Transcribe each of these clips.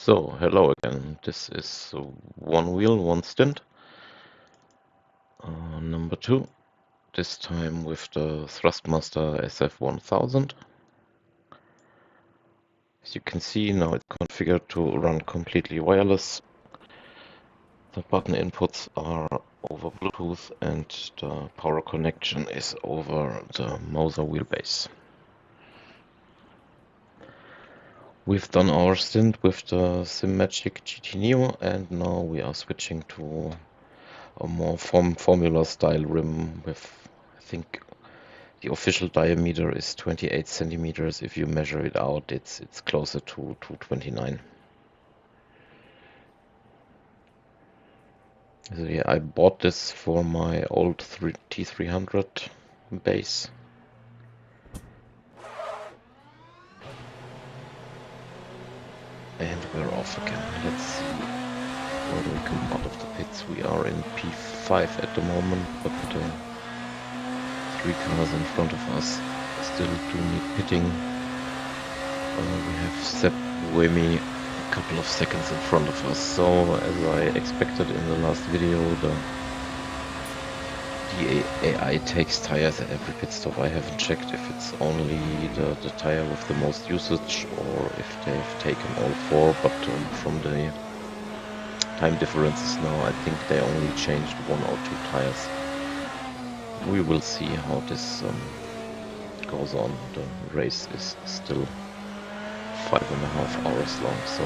So, hello again. This is one wheel, one stint. Number 2. This time with the Thrustmaster SF 1000. As you can see, now it's configured to run completely wireless. The button inputs are over Bluetooth and the power connection is over the Moza wheelbase. We've done our stint with the SimMagic GT Neo and now we are switching to a more formula style rim with, I think the official diameter is 28 centimeters. If you measure it out, it's closer to 29. So yeah, I bought this for my old T300 base. And we're off again. Let's see where we come out of the pits. We are in P5 at the moment, but 3 cars in front of us still do need pitting. We have Sepp Buemi a couple of seconds in front of us. So, as I expected in the last video, the AI takes tires at every pit stop. I haven't checked if it's only the tire with the most usage or if they've taken all 4, but from the time differences now, I think they only changed 1 or 2 tires. We will see how this goes on. The race is still 5.5 hours long, so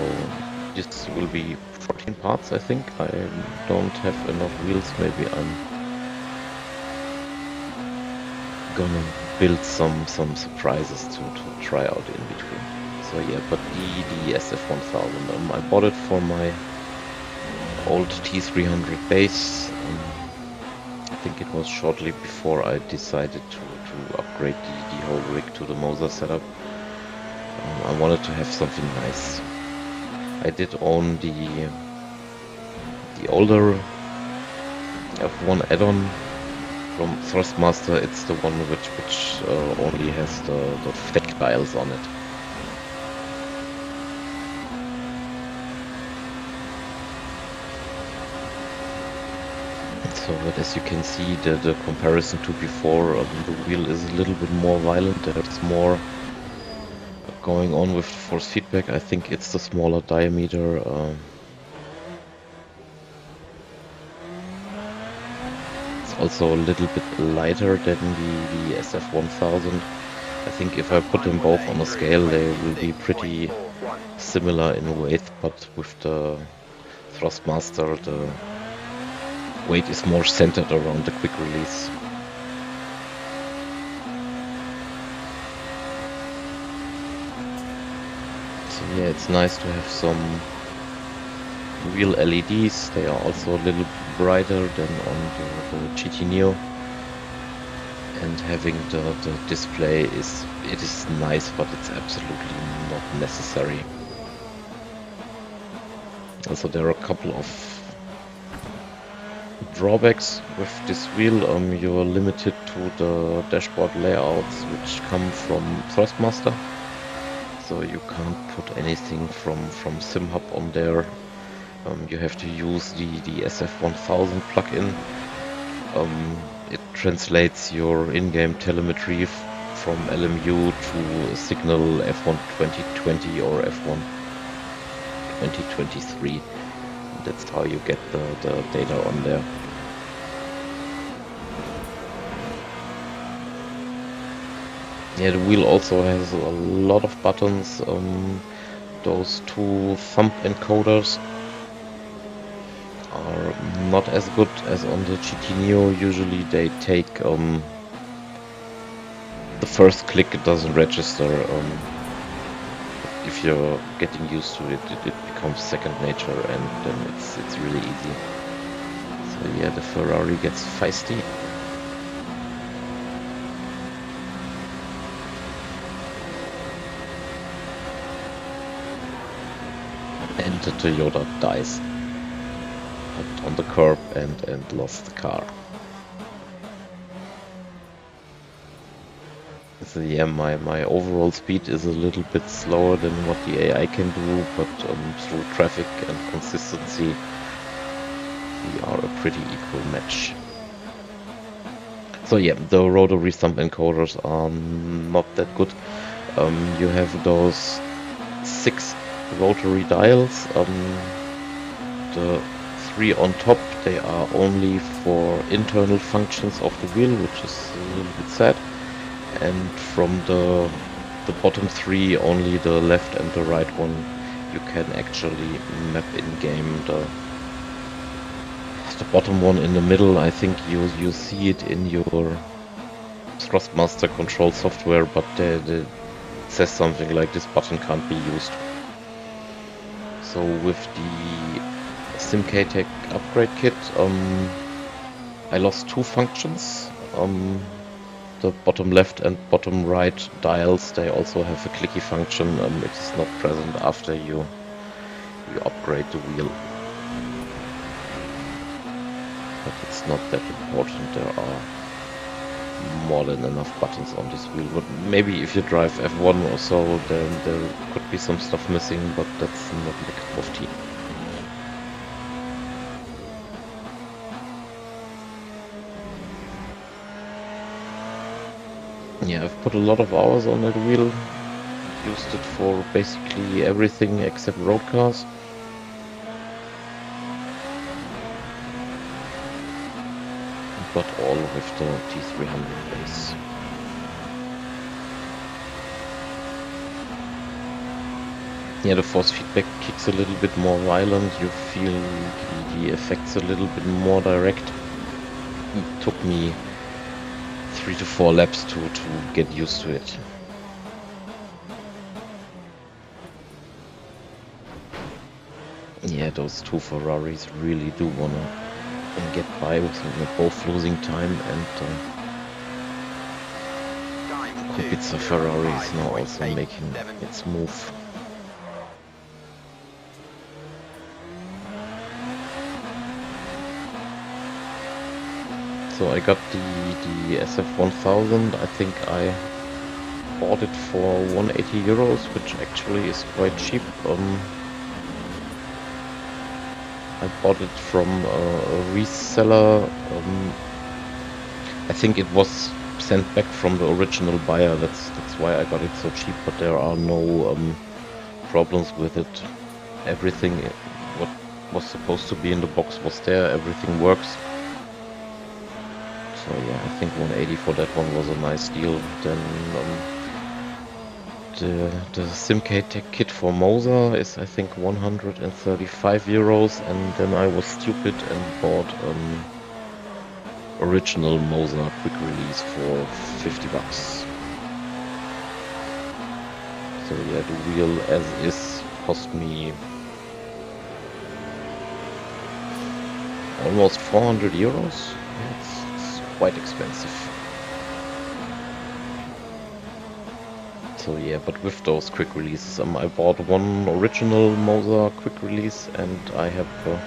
this will be 14 parts, I think. I don't have enough wheels. Maybe I'm gonna build some surprises to try out in between. So yeah, but the SF1000, I bought it for my old T300 base. I think it was shortly before I decided to upgrade the whole rig to the Moza setup. I wanted to have something nice. I did own the older F1 add-on from Thrustmaster. It's the one which only has the fake dials on it. So, but as you can see, the comparison to before, the wheel is a little bit more violent. There's more going on with force feedback. I think it's the smaller diameter. It's also a little bit lighter than the SF1000. I think if I put them both on a scale, they will be pretty similar in weight, but with the Thrustmaster, the weight is more centered around the quick release. So yeah, it's nice to have some real LEDs. They are also a little brighter than on the GT Neo. And having the display is nice, but it's absolutely not necessary. Also, there are a couple of drawbacks with this wheel. You're limited to the dashboard layouts which come from Thrustmaster. So you can't put anything from SimHub on there. You have to use the SF1000 plugin. It translates your in-game telemetry from LMU to signal F1 2020 or F1 2023. That's how you get the data on there. Yeah, the wheel also has a lot of buttons. Those 2 thumb encoders are not as good as on the GT Neo. Usually they take the first click, it doesn't register. If you're getting used to it, it becomes second nature, and then it's really easy. So yeah, the Ferrari gets feisty. And the Toyota dies on the curb and lost the car. So yeah, my overall speed is a little bit slower than what the AI can do, but through traffic and consistency, we are a pretty equal match. So yeah, the rotary thumb encoders are not that good. You have those 6 rotary dials. The 3 on top, they are only for internal functions of the wheel, which is a little bit sad. And from the bottom 3, only the left and the right one, you can actually map in-game. The bottom one in the middle, I think you see it in your Thrustmaster control software, but it says something like this button can't be used. So with the SimK-Tech upgrade kit, I lost 2 functions. The bottom left and bottom right dials, they also have a clicky function. It is not present after you upgrade the wheel. But it's not that important. There are more than enough buttons on this wheel. But maybe if you drive F1 or so, then there could be some stuff missing, but that's not my cup of tea. Yeah, I've put a lot of hours on that wheel. Used it for basically everything except road cars. But all with the T300 base. Yeah, the force feedback kicks a little bit more violent. You feel the effects a little bit more direct. It took me 3 to 4 laps to get used to it. Yeah, those 2 Ferraris really do wanna get by with both losing time, and Kubica Ferrari is now also making its move. So I got the SF1000. I think I bought it for 180 euros, which actually is quite cheap. I bought it from a reseller. I think it was sent back from the original buyer. That's why I got it so cheap. But there are no problems with it. Everything what was supposed to be in the box was there. Everything works. So yeah, I think 180 for that one was a nice deal. Then the SimK-Tech kit for Moza is, I think, 135 euros, and then I was stupid and bought original Moza quick release for 50 bucks. So yeah, the wheel as is cost me almost 400 euros. Yeah, it's quite expensive. So yeah, but with those quick releases, I bought one original Moza quick release, and I have a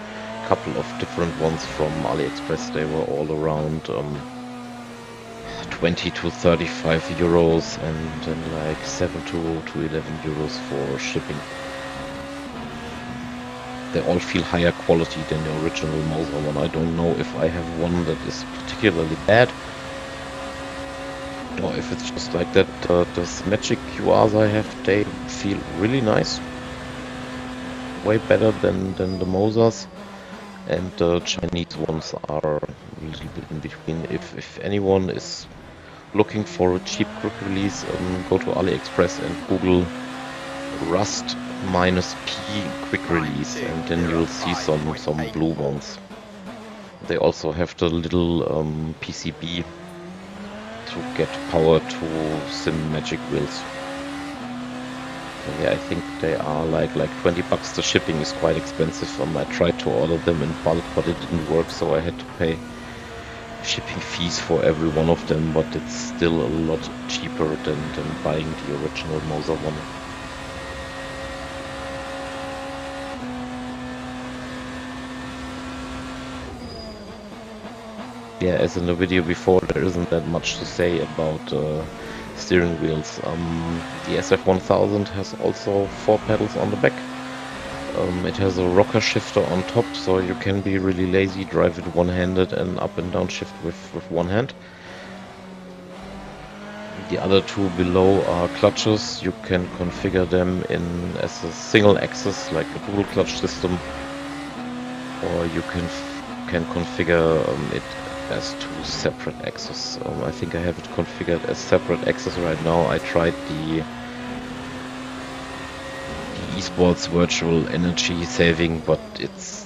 couple of different ones from AliExpress. They were all around 20 to 35 euros, and then like 7 to 11 euros for shipping. They all feel higher quality than the original Moza one. I don't know if I have one that is particularly bad, or if it's just like that. Those Magic QRs I have, they feel really nice. Way better than the Mozas. And the Chinese ones are a little bit in between. If anyone is looking for a cheap quick release, go to AliExpress and Google Rust -P quick release, and then you'll see some blue ones. They also have the little PCB to get power to Sim Magic wheels. So yeah, I think they are like 20 bucks. The shipping is quite expensive. I tried to order them in bulk, but it didn't work, so I had to pay shipping fees for every one of them, but it's still a lot cheaper than buying the original Moza one. Yeah, as in the video before, there isn't that much to say about steering wheels. The SF1000 has also 4 pedals on the back. It has a rocker shifter on top, so you can be really lazy, drive it one-handed and up and down shift with one hand. The other 2 below are clutches. You can configure them as a single axis, like a dual clutch system, or you can configure it as 2 separate axes. I think I have it configured as separate axes right now. I tried the esports virtual energy saving, but it's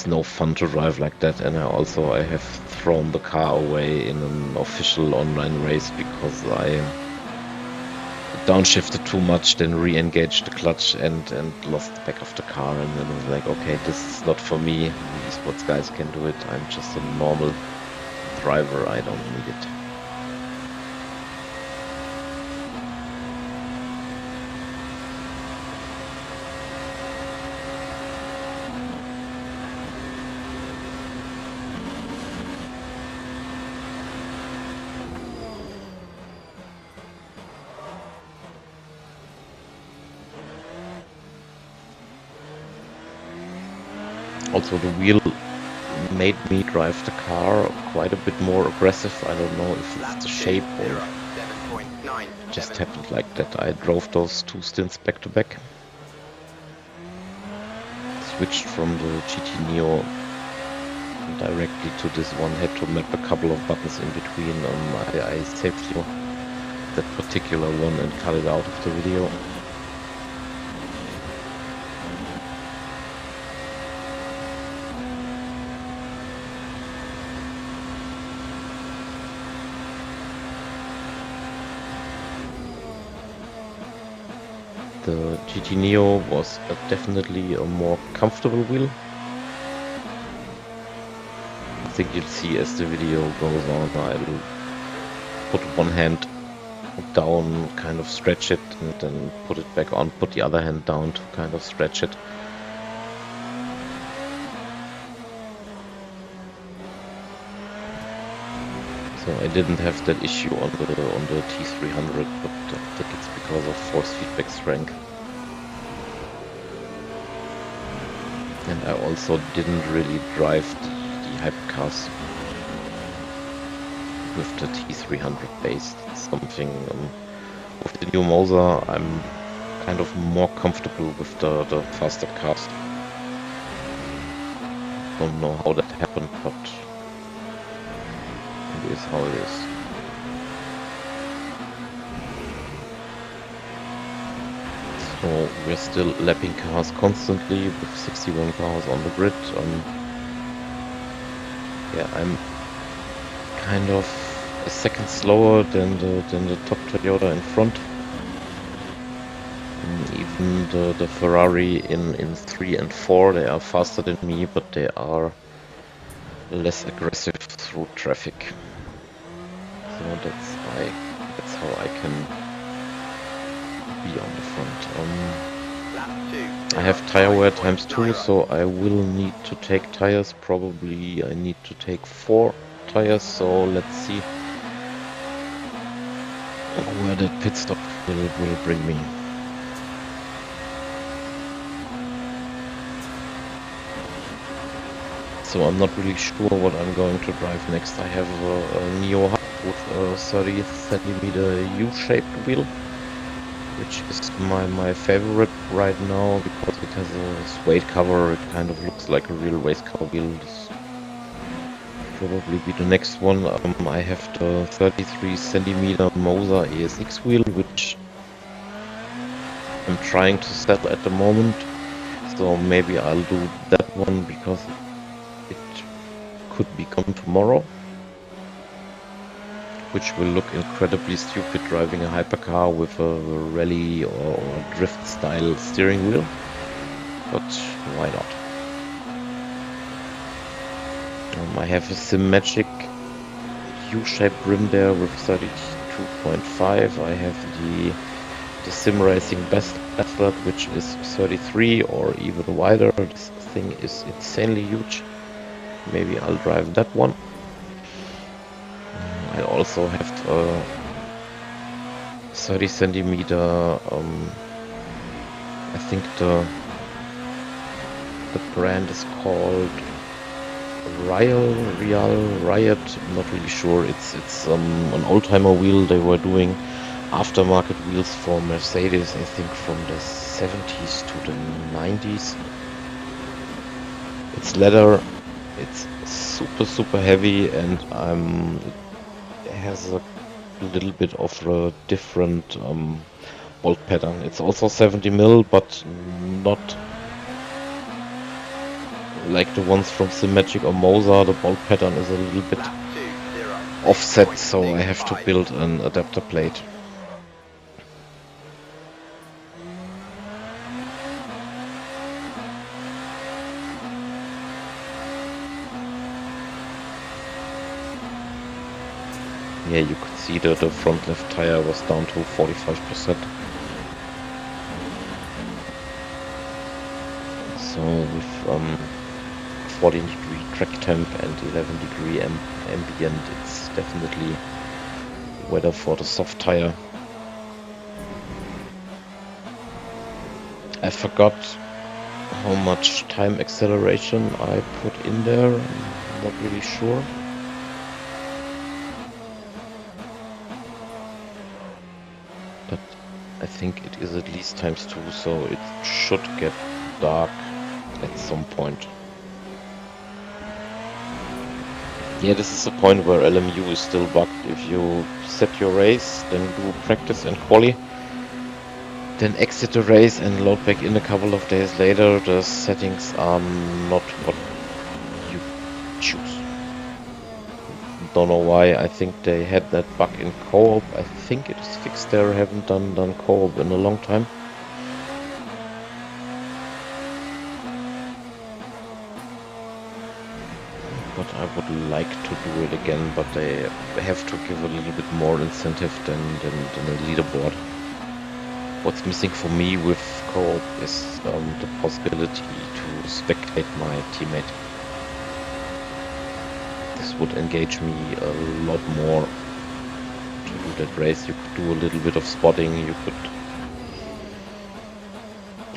no fun to drive like that. And I have thrown the car away in an official online race because I downshifted too much, then re-engaged the clutch and lost the back of the car, and then I was like, okay, this is not for me. The esports guys can do it. I'm just a normal driver. I don't need it. Also, the wheel made me drive the car quite a bit more aggressive. I don't know if it's the shape or it just happened like that. I drove those 2 stints back to back. Switched from the GT Neo directly to this one. Had to map a couple of buttons in between. I saved you that particular one and cut it out of the video. The GT Neo was definitely a more comfortable wheel. I think you'll see as the video goes on, I'll put one hand down, kind of stretch it, and then put it back on, put the other hand down to kind of stretch it. So I didn't have that issue on the T300, but I think it's because of force feedback strength. And I also didn't really drive the hypercars with the T300 base. It's something with the new Moza, I'm kind of more comfortable with the faster cars. Don't know how that happened, but it is how it is. So we're still lapping cars constantly with 61 cars on the grid. Yeah, I'm kind of a second slower than the top Toyota in front. Even the Ferrari in 3 and 4, they are faster than me, but they are less aggressive through traffic. So that's how I can be on the front. I have tire wear ×2, so I will need to take tires. Probably I need to take 4 tires, so let's see where that pit stop will bring me. So I'm not really sure what I'm going to drive next. I have a Neo Hub with a 30 cm U-shaped wheel, which is my favorite right now because it has a suede cover. It kind of looks like a real race car wheel. This will probably be the next one. I have the 33 cm Moza ESX wheel, which I'm trying to settle at the moment. So maybe I'll do that one because it could become tomorrow, which will look incredibly stupid driving a hypercar with a rally or drift style steering wheel, but why not? I have a Symmetric U-shaped rim there with 32.5. I have the Sim Racing Best Athlete, which is 33 or even wider. This thing is insanely huge. Maybe I'll drive that one. I also have 30 centimeter. I think the brand is called Riot. I'm not really sure. It's an oldtimer wheel. They were doing aftermarket wheels for Mercedes, I think from the 70s to the 90s. It's leather. It's super heavy, and it has a little bit of a different bolt pattern. It's also 70 mil, but not like the ones from Symmetric or Moza. The bolt pattern is a little bit offset, so I have to build an adapter plate. Yeah, you could see that the front left tire was down to 45%. So with 14-degree track temp and 11-degree ambient, it's definitely weather for the soft tire. I forgot how much time acceleration I put in there. I'm not really sure. But I think it is at least ×2, so it should get dark at some point. Yeah, this is the point where LMU is still bugged. If you set your race, then do practice and quali, then exit the race and load back in a couple of days later, the settings are not what you choose. Don't know why. I think they had that bug in co-op. I think it is fixed there. I haven't done co-op in a long time. But I would like to do it again, but they have to give a little bit more incentive than a leaderboard. What's missing for me with co-op is the possibility to spectate my teammate. This would engage me a lot more to do that race. You could do a little bit of spotting, you could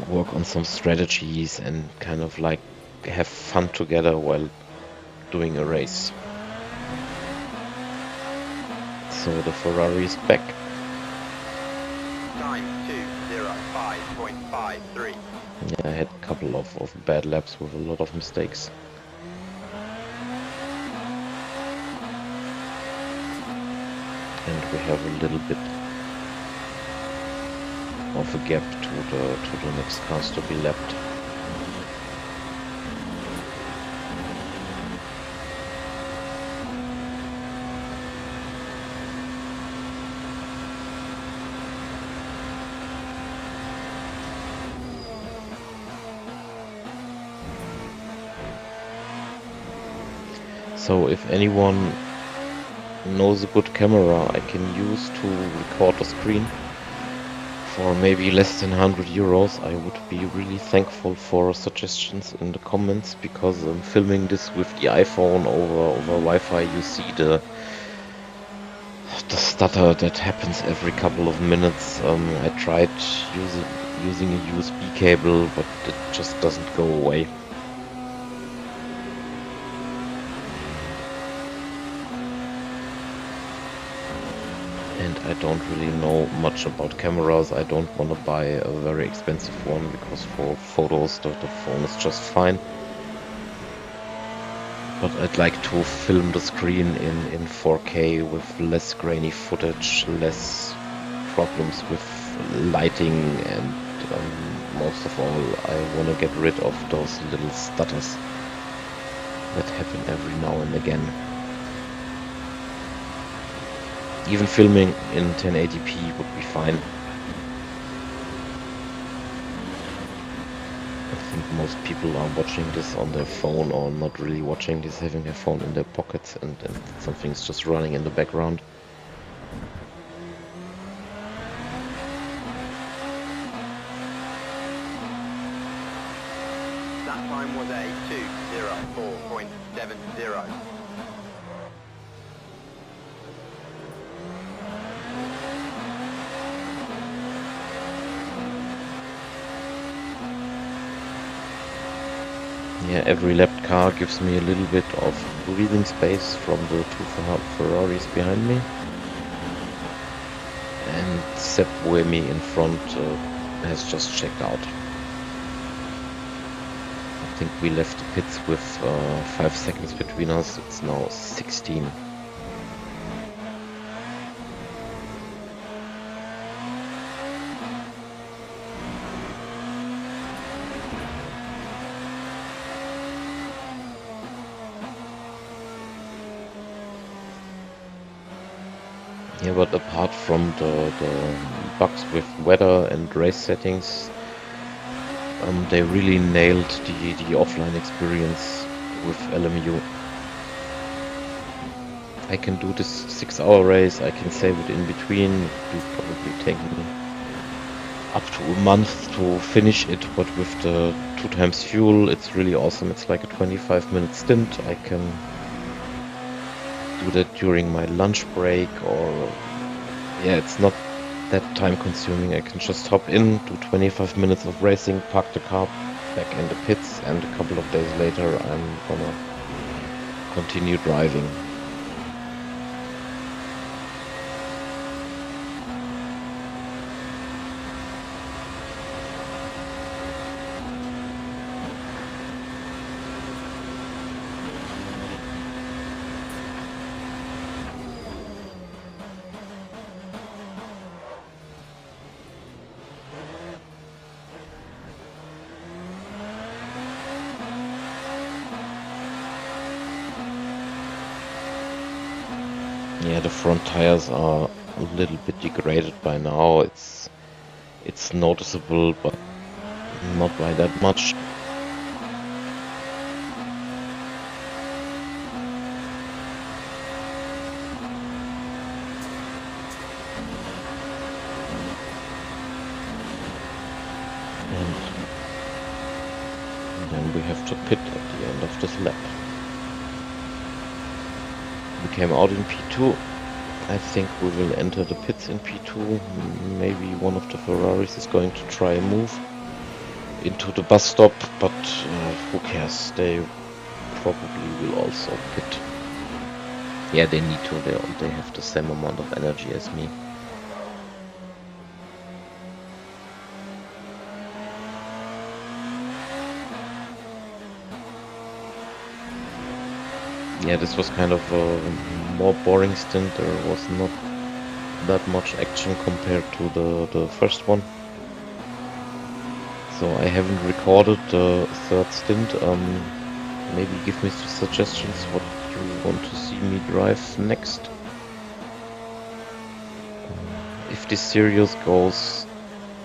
work on some strategies and kind of like have fun together while doing a race. So the Ferrari is back. Time 2:05.53. Yeah, I had a couple of bad laps with a lot of mistakes. And we have a little bit of a gap to the next cars to be lapped. So if anyone knows a good camera I can use to record the screen for maybe less than 100 euros, I would be really thankful for suggestions in the comments, because I'm filming this with the iPhone over Wi-Fi. You see the stutter that happens every couple of minutes. I tried using a USB cable, but it just doesn't go away. And I don't really know much about cameras. I don't want to buy a very expensive one, because for photos the phone is just fine. But I'd like to film the screen in 4K with less grainy footage, less problems with lighting, and most of all I want to get rid of those little stutters that happen every now and again. Even filming in 1080p would be fine. I think most people are watching this on their phone, or not really watching this, having their phone in their pockets, and something's just running in the background. That time was a 2:04.70. Yeah, every lapped car gives me a little bit of breathing space from the two Ferraris behind me. And Sepp Buemi in front has just checked out. I think we left the pits with 5 seconds between us. It's now 16. Yeah, but apart from the bugs with weather and race settings, they really nailed the offline experience with LMU. I can do this 6-hour race, I can save it in between. It will probably take me up to a month to finish it, but with the 2 times fuel, it's really awesome. It's like a 25-minute stint. I can do that during my lunch break, or yeah, it's not that time consuming. I can just hop in, do 25 minutes of racing, park the car back in the pits, and a couple of days later I'm gonna continue driving. Yeah, the front tires are a little bit degraded by now. It's noticeable, but not by that much. And then we have to pit at the end of this lap. We came out in P2. I think we will enter the pits in P2. Maybe one of the Ferraris is going to try a move into the bus stop, but who cares? They probably will also pit. Yeah, they need to. They have the same amount of energy as me. Yeah, this was kind of a more boring stint. There was not that much action compared to the first one. So I haven't recorded the third stint. Maybe give me some suggestions what you want to see me drive next. If this series goes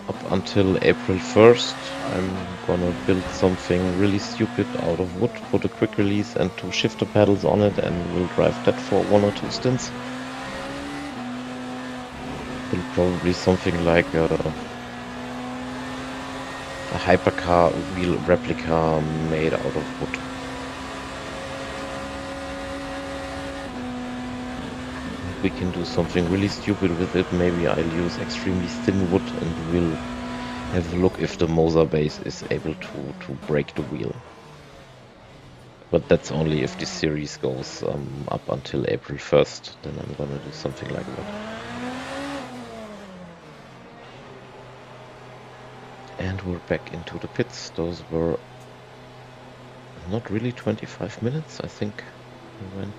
up until April 1st, I'm gonna build something really stupid out of wood, put a quick release and 2 shifter pedals on it, and we'll drive that for 1 or 2 stints. Build probably something like a hypercar wheel replica made out of wood. We can do something really stupid with it. Maybe I'll use extremely thin wood and we'll have a look if the Moza base is able to break the wheel. But that's only if this series goes up until April 1st, then I'm gonna do something like that. And we're back into the pits. Those were not really 25 minutes, I think we went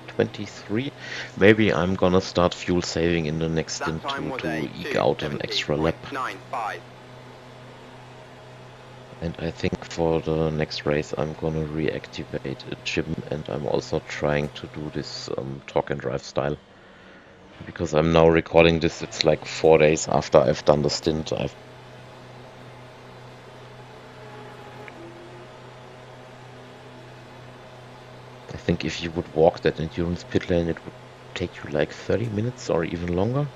23. Maybe I'm gonna start fuel saving in the next stint to eke out an extra lap. And I think for the next race I'm gonna reactivate a gym, and I'm also trying to do this talk and drive style. Because I'm now recording this, it's like 4 days after I've done the stint. I think if you would walk that endurance pit lane, it would take you like 30 minutes or even longer.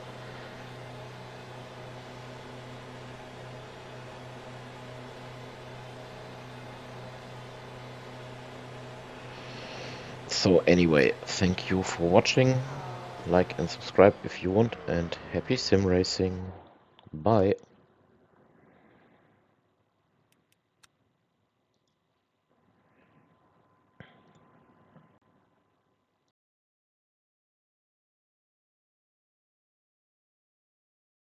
So anyway, thank you for watching. Like and subscribe if you want, and happy sim racing. Bye.